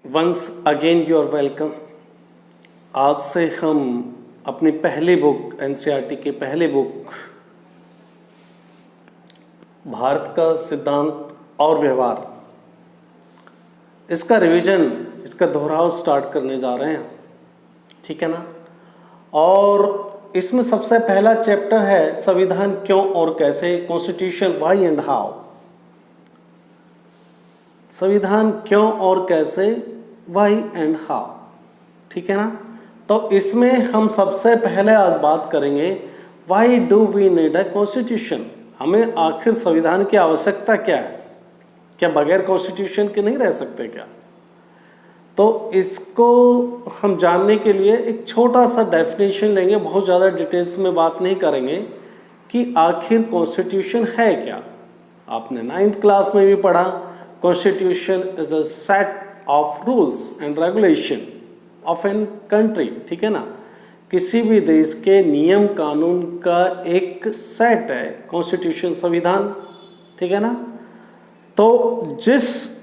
Once again you are welcome. आज से हम अपनी पहली बुक एनसीईआरटी की पहली बुक भारत का सिद्धांत और व्यवहार, इसका रिवीजन, इसका दोहराव स्टार्ट करने जा रहे हैं, ठीक है ना। और इसमें सबसे पहला चैप्टर है संविधान क्यों और कैसे, कॉन्स्टिट्यूशन व्हाई एंड हाउ। संविधान क्यों और कैसे, व्हाई एंड हाउ, ठीक है ना। तो इसमें हम सबसे पहले आज बात करेंगे why do we need a constitution. हमें आखिर संविधान की आवश्यकता क्या है, क्या बगैर कॉन्स्टिट्यूशन के नहीं रह सकते क्या। तो इसको हम जानने के लिए एक छोटा सा डेफिनेशन लेंगे, बहुत ज़्यादा डिटेल्स में बात नहीं करेंगे कि आखिर कॉन्स्टिट्यूशन है क्या। आपने 9th क्लास में भी पढ़ा, constitution is a set of rules and regulation of an country, ठीक है ना। किसी भी देश के नियम कानून का एक सेट है कॉन्स्टिट्यूशन, संविधान, ठीक है ना। तो जिस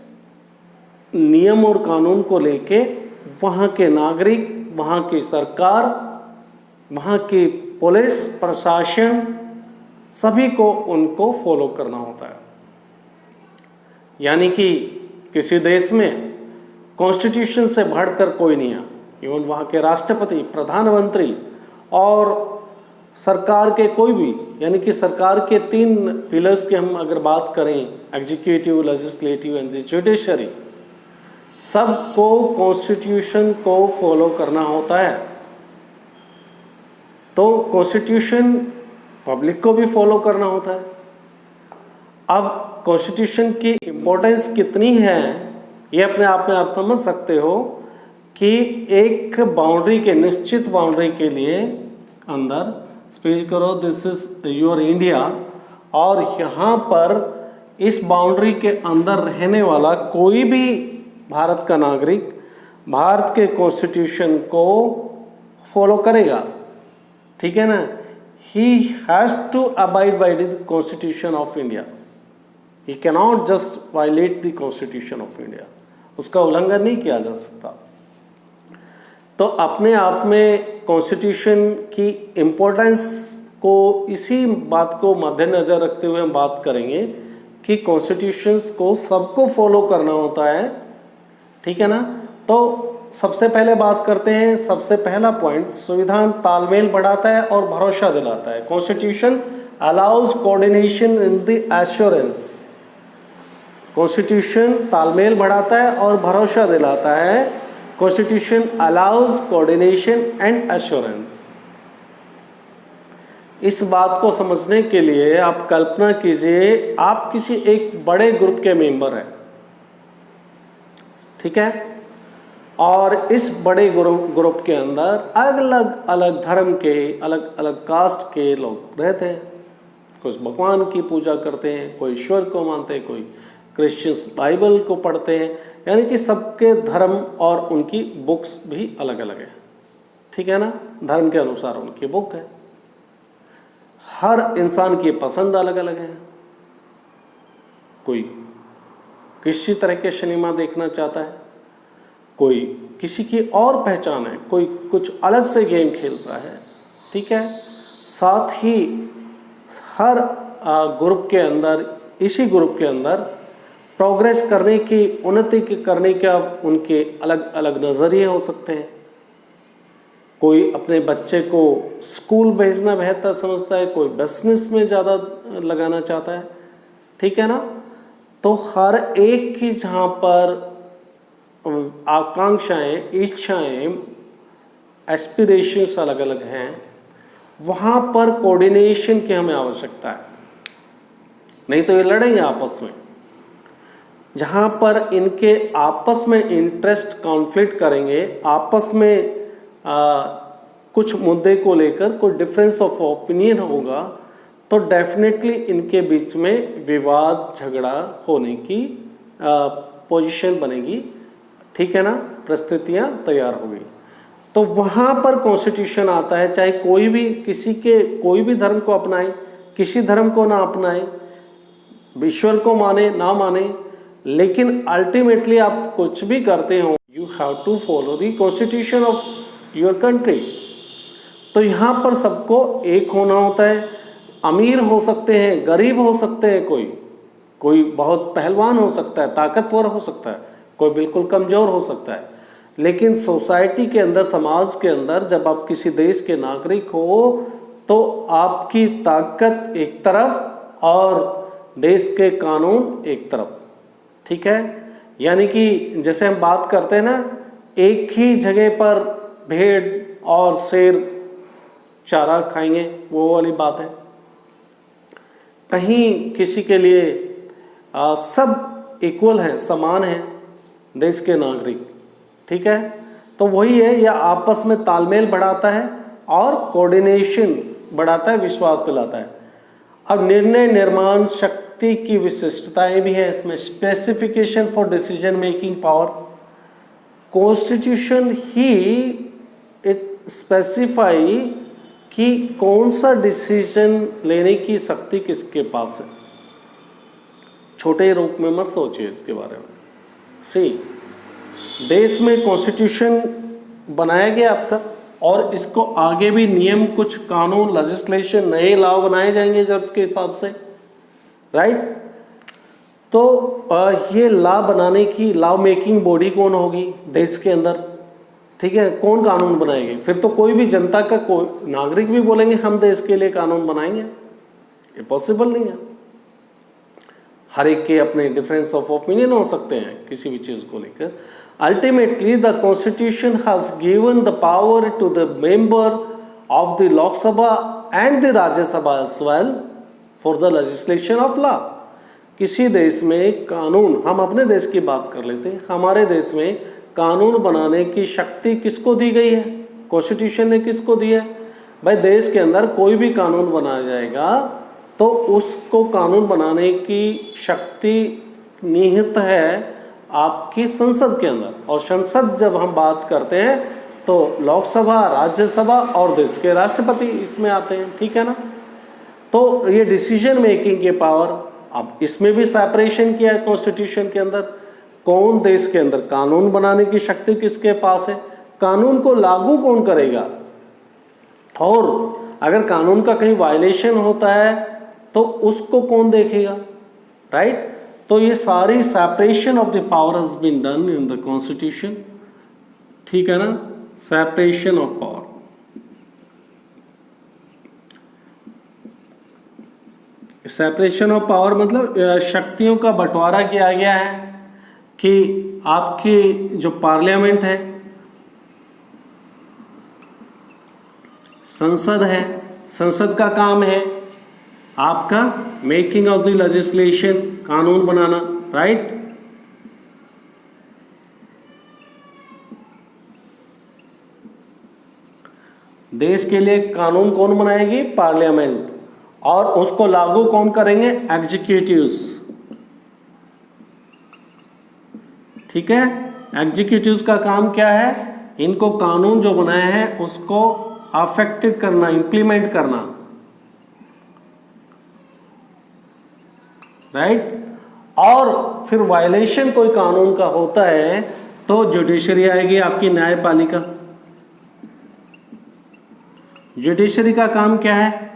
नियम और कानून को लेके वहाँ के नागरिक, वहाँ की सरकार, वहाँ की पुलिस प्रशासन, सभी को उनको फॉलो करना होता है। यानी कि किसी देश में कॉन्स्टिट्यूशन से बढ़कर कोई नहीं है। इवन वहाँ के राष्ट्रपति, प्रधानमंत्री और सरकार के कोई भी, यानी कि सरकार के 3 पिलर्स की हम अगर बात करें, एग्जीक्यूटिव, लेजिस्लेटिव एंड जुडिशरी, सबको कॉन्स्टिट्यूशन को फॉलो करना होता है। तो कॉन्स्टिट्यूशन पब्लिक को भी फॉलो करना होता है। अब कॉन्स्टिट्यूशन की इम्पोर्टेंस कितनी है ये अपने आप में आप समझ सकते हो कि एक बाउंड्री के, निश्चित बाउंड्री के लिए अंदर, स्पीच करो दिस इज योर इंडिया, और यहाँ पर इस बाउंड्री के अंदर रहने वाला कोई भी भारत का नागरिक भारत के कॉन्स्टिट्यूशन को फॉलो करेगा, ठीक है ना। He has to abide by the constitution of India. He cannot just violate the constitution of India, उसका उल्लंघन नहीं किया जा सकता। तो अपने आप में कॉन्स्टिट्यूशन की इम्पोर्टेंस को, इसी बात को मद्देनज़र रखते हुए हम बात करेंगे कि कॉन्स्टिट्यूशंस को सबको फॉलो करना होता है, ठीक है ना। तो सबसे पहले बात करते हैं, सबसे पहला पॉइंट, संविधान तालमेल बढ़ाता है और भरोसा दिलाता है। Constitution allows coordination and the assurance. Constitution तालमेल बढ़ाता है और भरोसा दिलाता है। Constitution allows coordination and assurance. इस बात को समझने के लिए आप कल्पना कीजिए, आप किसी एक बड़े ग्रुप के मेंबर हैं, ठीक है, और इस बड़े ग्रुप के अंदर अलग अलग धर्म के, अलग अलग कास्ट के लोग रहते हैं। कुछ भगवान की पूजा करते हैं, कोई ईश्वर को मानते हैं, कोई क्रिश्चियंस बाइबल को पढ़ते हैं, यानी कि सबके धर्म और उनकी बुक्स भी अलग अलग है, ठीक है ना। धर्म के अनुसार उनकी बुक है। हर इंसान की पसंद अलग अलग है। कोई किसी तरह के सिनेमा देखना चाहता है, कोई किसी की और पहचान है, कोई कुछ अलग से गेम खेलता है, ठीक है। साथ ही हर ग्रुप के अंदर, इसी ग्रुप के अंदर प्रोग्रेस करने की, उन्नति करने का उनके अलग अलग नज़रिए हो सकते हैं। कोई अपने बच्चे को स्कूल भेजना बेहतर समझता है, कोई बिजनेस में ज़्यादा लगाना चाहता है, ठीक है ना। तो हर एक की जहाँ पर आकांक्षाएं, इच्छाएं, एस्पिरेशंस अलग अलग हैं, वहाँ पर कोऑर्डिनेशन की हमें आवश्यकता है, नहीं तो ये लड़ेंगे आपस में। जहाँ पर इनके आपस में इंटरेस्ट कॉन्फ्लिक्ट करेंगे, आपस में कुछ मुद्दे को लेकर कोई डिफरेंस ऑफ ओपिनियन होगा, तो डेफिनेटली इनके बीच में विवाद, झगड़ा होने की पोजीशन बनेगी, ठीक है ना, परिस्थितियाँ तैयार होगी। तो वहाँ पर कॉन्स्टिट्यूशन आता है, चाहे कोई भी कोई भी धर्म को अपनाए, किसी धर्म को ना अपनाए, ईश्वर को माने ना माने, लेकिन अल्टीमेटली आप कुछ भी करते हो, you have to follow the constitution of your country. तो यहाँ पर सबको एक होना होता है। अमीर हो सकते हैं, गरीब हो सकते हैं, कोई बहुत पहलवान हो सकता है, ताकतवर हो सकता है, कोई बिल्कुल कमज़ोर हो सकता है, लेकिन सोसाइटी के अंदर, समाज के अंदर जब आप किसी देश के नागरिक हो तो आपकी ताकत एक तरफ और देश के कानून एक तरफ। ठीक है, यानी कि जैसे हम बात करते हैं ना, एक ही जगह पर भेड़ और शेर चारा खाएंगे, वो वाली बात है। कहीं किसी के लिए सब इक्वल हैं, समान हैं देश के नागरिक। ठीक है, तो वही है, यह आपस में तालमेल बढ़ाता है और कोऑर्डिनेशन बढ़ाता है, विश्वास दिलाता है। अब निर्णय निर्माण शक्ति की विशिष्टताएं भी है इसमें। Specification for decision making power, constitution he it specify कि कौन सा डिसीजन लेने की शक्ति किसके पास है। छोटे रूप में मत सोचिए इसके बारे में। सी, देश में कॉन्स्टिट्यूशन बनाया गया आपका, और इसको आगे भी नियम, कुछ कानून, लेजिस्लेशन, नए लॉ बनाए जाएंगे जरूरत के हिसाब से, राइट। तो ये लॉ बनाने की, लॉ मेकिंग बॉडी कौन होगी देश के अंदर? ठीक है, कौन कानून बनाएंगे? फिर तो कोई भी जनता का कोई नागरिक भी बोलेंगे हम देश के लिए कानून बनाएंगे, ये पॉसिबल नहीं है। हर एक के अपने डिफरेंस ऑफ ओपिनियन हो सकते हैं किसी भी चीज़ को लेकर। Ultimately the constitution has given the power to the member of the Lok Sabha and the Rajya Sabha as well for the legislation of law. किसी देश में कानून, हम अपने देश की बात कर लेते हैं, हमारे देश में कानून बनाने की शक्ति किसको दी गई है? कॉन्स्टिट्यूशन ने किसको दी है? भाई देश के अंदर कोई भी कानून बनाया जाएगा तो उसको कानून बनाने की शक्ति निहित है आपकी संसद के अंदर। और संसद जब हम बात करते हैं तो लोकसभा, राज्यसभा और देश के राष्ट्रपति इसमें आते हैं। ठीक है ना, तो ये डिसीजन मेकिंग के पावर, अब इसमें भी सेपरेशन किया है कॉन्स्टिट्यूशन के अंदर। कौन देश के अंदर कानून बनाने की शक्ति किसके पास है, कानून को लागू कौन करेगा, और अगर कानून का कहीं वायलेशन होता है तो उसको कौन देखेगा, राइट। तो ये सारी separation of the power has been done in the constitution. ठीक है ना, separation of power. Separation of power मतलब शक्तियों का बंटवारा किया गया है कि आपकी जो पार्लियामेंट है, संसद है, संसद का काम है आपका मेकिंग ऑफ द लेजिस्लेशन, कानून बनाना, राइट। देश के लिए कानून कौन बनाएगी? पार्लियामेंट। और उसको लागू कौन करेंगे? एग्जीक्यूटिव्स। ठीक है, एग्जीक्यूटिव्स का काम क्या है? इनको कानून जो बनाया है उसको अफेक्टेड करना, इंप्लीमेंट करना, राइट। और फिर वायलेशन कोई कानून का होता है तो जुडिशरी आएगी, आपकी न्यायपालिका। जुडिशरी का काम क्या है?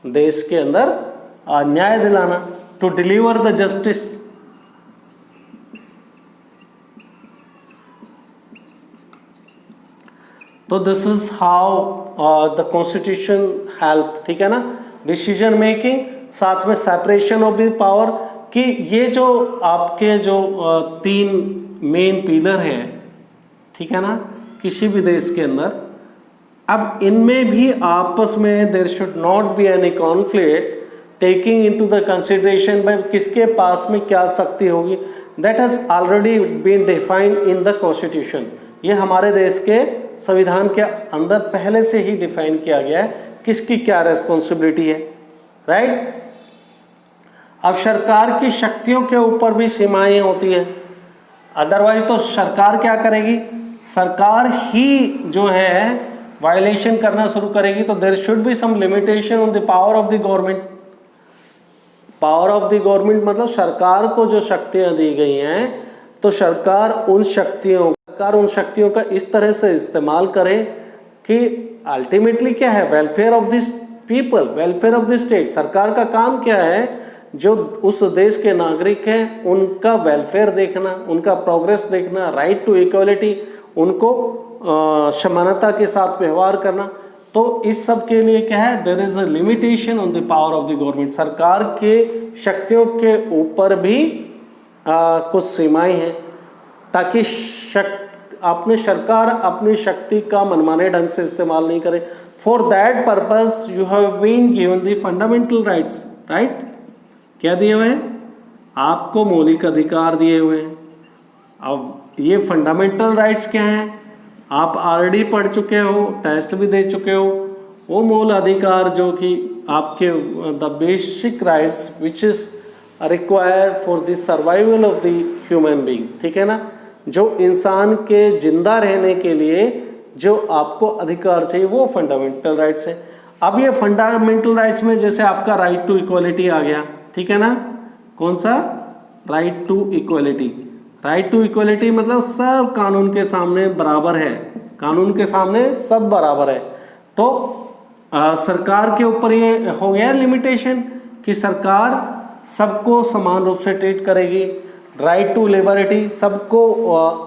देश के अंदर न्याय दिलाना, टू डिलीवर द जस्टिस। तो this is how the constitution help. ठीक है ना, डिसीजन मेकिंग, साथ में सेपरेशन ऑफ द पावर, कि ये जो आपके जो तीन मेन पिलर हैं, ठीक है ना, किसी भी देश के अंदर, अब इनमें भी आपस में there should not be any conflict taking into the consideration by किसके पास में क्या शक्ति होगी। That has already been defined in the constitution. ये हमारे देश के संविधान के अंदर पहले से ही डिफाइन किया गया है किसकी क्या रेस्पॉन्सिबिलिटी है, राइट। अब सरकार की शक्तियों के ऊपर भी सीमाएं होती हैं, अदरवाइज तो सरकार क्या करेगी? सरकार ही जो है वायलेशन करना शुरू करेगी, तो there should be some limitation on the power of the government. Power of the government मतलब सरकार को जो शक्तियां दी गई हैं, तो सरकार उन शक्तियों का इस तरह से इस्तेमाल करे कि अल्टीमेटली क्या है, welfare of this people, welfare of the state. सरकार का काम क्या है, जो उस देश के नागरिक हैं उनका वेलफेयर देखना, उनका प्रोग्रेस देखना, राइट टू इक्वलिटी, उनको समानता के साथ व्यवहार करना। तो इस सब के लिए क्या है, there is a limitation on the power of the government. सरकार के शक्तियों के ऊपर भी कुछ सीमाएं हैं, ताकि सरकार अपनी शक्ति का मनमाने ढंग से इस्तेमाल नहीं करे। For that purpose you have been given the fundamental rights, right. क्या दिए हुए हैं आपको? मौलिक अधिकार दिए हुए हैं। अब ये फंडामेंटल राइट्स क्या हैं, आप ऑलरेडी पढ़ चुके हो, टेस्ट भी दे चुके हो। वो मूल अधिकार जो कि आपके the basic rights which is require for the survival of the human being, ठीक है ना, जो इंसान के जिंदा रहने के लिए जो आपको अधिकार चाहिए वो फंडामेंटल राइट्स है। अब ये फंडामेंटल राइट्स में जैसे आपका राइट टू इक्वलिटी आ गया, ठीक है ना, कौन सा? Right to equality. Right to equality मतलब सब कानून के सामने बराबर है, कानून के सामने सब बराबर है। तो सरकार के ऊपर ये हो गया लिमिटेशन कि सरकार सबको समान रूप से ट्रीट करेगी। राइट टू लिबर्टी, सबको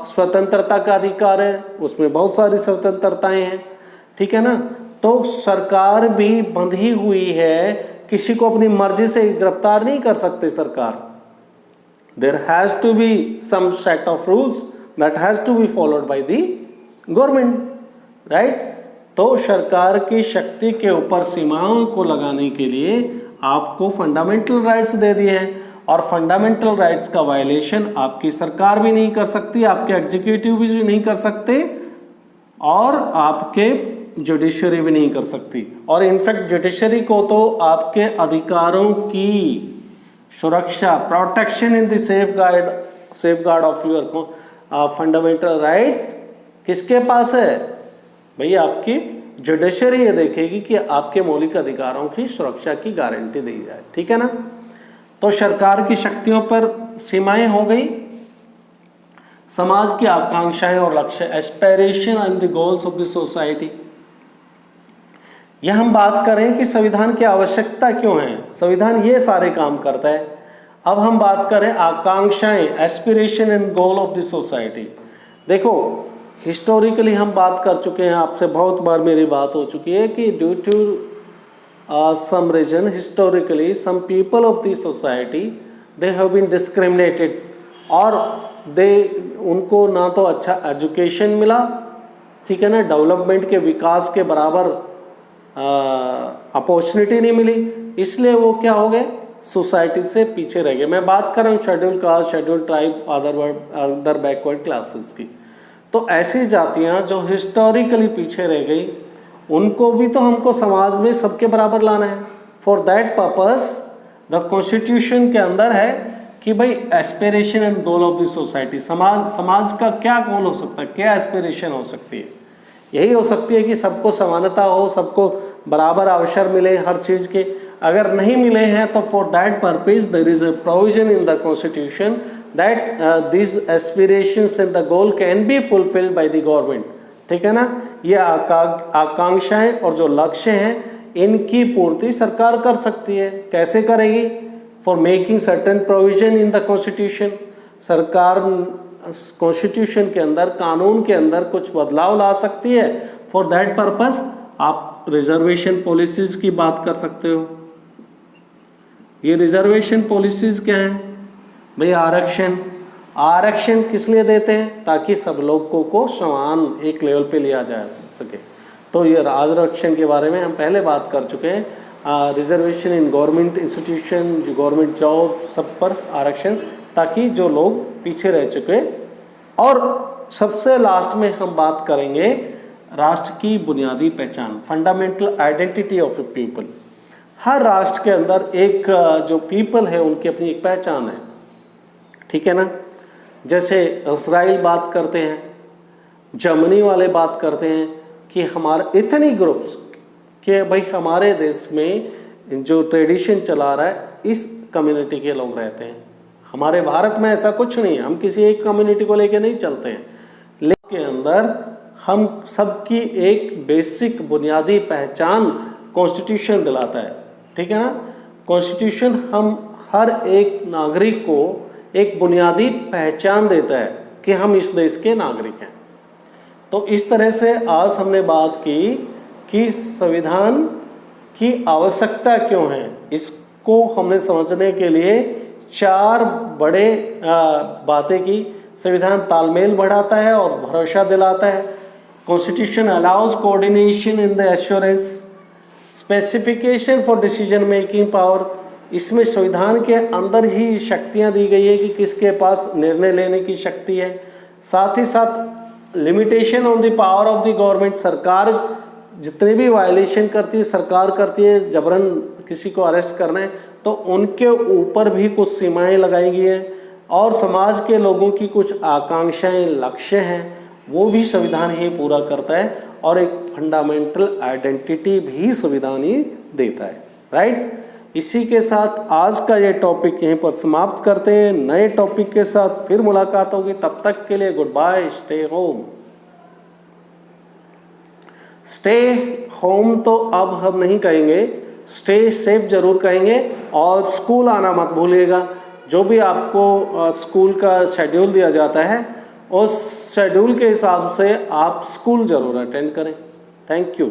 स्वतंत्रता का अधिकार है, उसमें बहुत सारी स्वतंत्रताएं हैं, ठीक है ना। तो सरकार भी बंधी हुई है, किसी को अपनी मर्जी से गिरफ्तार नहीं कर सकते सरकार। There has to be some set of rules that has to be followed by the government, right. तो सरकार की शक्ति के ऊपर सीमाओं को लगाने के लिए आपको फंडामेंटल राइट्स दे दिए हैं, और फंडामेंटल राइट्स का वायलेशन आपकी सरकार भी नहीं कर सकती, आपके एग्जीक्यूटिव भी नहीं कर सकते, और आपके जुडिशरी भी नहीं कर सकती। और इनफैक्ट जुडिशरी को तो आपके अधिकारों की सुरक्षा, protection in the safeguard of your fundamental right किसके पास है भाई? आपकी जुडिशरी ये देखेगी कि आपके मौलिक अधिकारों की सुरक्षा की गारंटी दी जाए, ठीक है ना। तो सरकार की शक्तियों पर सीमाएं हो गई। समाज की आकांक्षाएं और लक्ष्य, aspiration and the goals of the society. यह हम बात करें कि संविधान की आवश्यकता क्यों है, संविधान ये सारे काम करता है। अब हम बात करें आकांक्षाएं, aspiration and goal of the society. देखो हिस्टोरिकली हम बात कर चुके हैं, आपसे बहुत बार मेरी बात हो चुकी है कि due to some reason historically some people of the society they have been discriminated, और उनको ना तो अच्छा एजुकेशन मिला, ठीक है ना, डेवलपमेंट के विकास के बराबर अपॉर्चुनिटी नहीं मिली, इसलिए वो क्या हो गए, सोसाइटी से पीछे रह गए। मैं बात कर रहा हूँ schedule caste, schedule tribe, other backward classes की। तो ऐसी जातियाँ जो हिस्टोरिकली पीछे रह गई, उनको भी तो हमको समाज में सबके बराबर लाना है। For that purpose the constitution के अंदर है कि भाई aspiration and goal of the society, समाज का क्या गोल हो सकता है, क्या एस्पिरेशन हो सकती है? यही हो सकती है कि सबको समानता हो, सबको बराबर अवसर मिले हर चीज़ के। अगर नहीं मिले हैं तो for that purpose there is a provision in the constitution that this aspirations and the goal can be fulfilled by the government, ठीक है ना। ये आकांक्षाएं और जो लक्ष्य हैं इनकी पूर्ति सरकार कर सकती है। कैसे करेगी? For making certain provision in the constitution, सरकार कॉन्स्टिट्यूशन के अंदर, कानून के अंदर कुछ बदलाव ला सकती है। फॉर दैट पर्पस आप रिजर्वेशन पॉलिसीज की बात कर सकते हो। ये रिजर्वेशन पॉलिसीज क्या हैं भाई? आरक्षण किस लिए देते हैं? ताकि सब लोगों को समान एक लेवल पे लिया जा सके। तो ये आरक्षण के बारे में हम पहले बात कर चुके हैं। रिजर्वेशन इन गवर्नमेंट इंस्टीट्यूशन, जो गवर्नमेंट जॉब, सब पर आरक्षण, ताकि जो लोग पीछे रह चुके। और सबसे लास्ट में हम बात करेंगे राष्ट्र की बुनियादी पहचान, fundamental identity of a people. हर राष्ट्र के अंदर एक जो पीपल है उनकी अपनी एक पहचान है, ठीक है ना। जैसे इजराइल बात करते हैं जर्मनी वाले बात करते हैं कि हमारे इतनी ग्रुप्स कि भाई हमारे देश में जो ट्रेडिशन चला रहा है इस कम्युनिटी के लोग रहते हैं। हमारे भारत में ऐसा कुछ नहीं है, हम किसी एक कम्युनिटी को लेके नहीं चलते हैं, लेकिन के अंदर हम सबकी एक बेसिक बुनियादी पहचान कॉन्स्टिट्यूशन दिलाता है, ठीक है ना। कॉन्स्टिट्यूशन हम हर एक नागरिक को एक बुनियादी पहचान देता है कि हम इस देश के नागरिक हैं। तो इस तरह से आज हमने बात की कि संविधान की आवश्यकता क्यों है। इसको हमने समझने के लिए 4 बड़े बातें की। संविधान तालमेल बढ़ाता है और भरोसा दिलाता है। Constitution allows coordination in the assurance, specification for decision making power. इसमें संविधान के अंदर ही शक्तियां दी गई है कि किसके पास निर्णय लेने की शक्ति है। साथ ही साथ limitation on the power of the government, सरकार जितने भी वायलेशन करती है, सरकार करती है, जबरन किसी को अरेस्ट करना है तो उनके ऊपर भी कुछ सीमाएं लगाई गई हैं। और समाज के लोगों की कुछ आकांक्षाएं, लक्ष्य हैं, वो भी संविधान ही पूरा करता है और एक फंडामेंटल आइडेंटिटी भी संविधान ही देता है, राइट। इसी के साथ आज का ये टॉपिक यहीं पर समाप्त करते हैं। नए टॉपिक के साथ फिर मुलाकात होगी, तब तक के लिए goodbye, stay home. Stay home तो अब हम नहीं कहेंगे, स्टे सेफ जरूर कहेंगे। और स्कूल आना मत भूलिएगा। जो भी आपको स्कूल का शेड्यूल दिया जाता है उस शेड्यूल के हिसाब से आप स्कूल जरूर अटेंड करें। Thank you.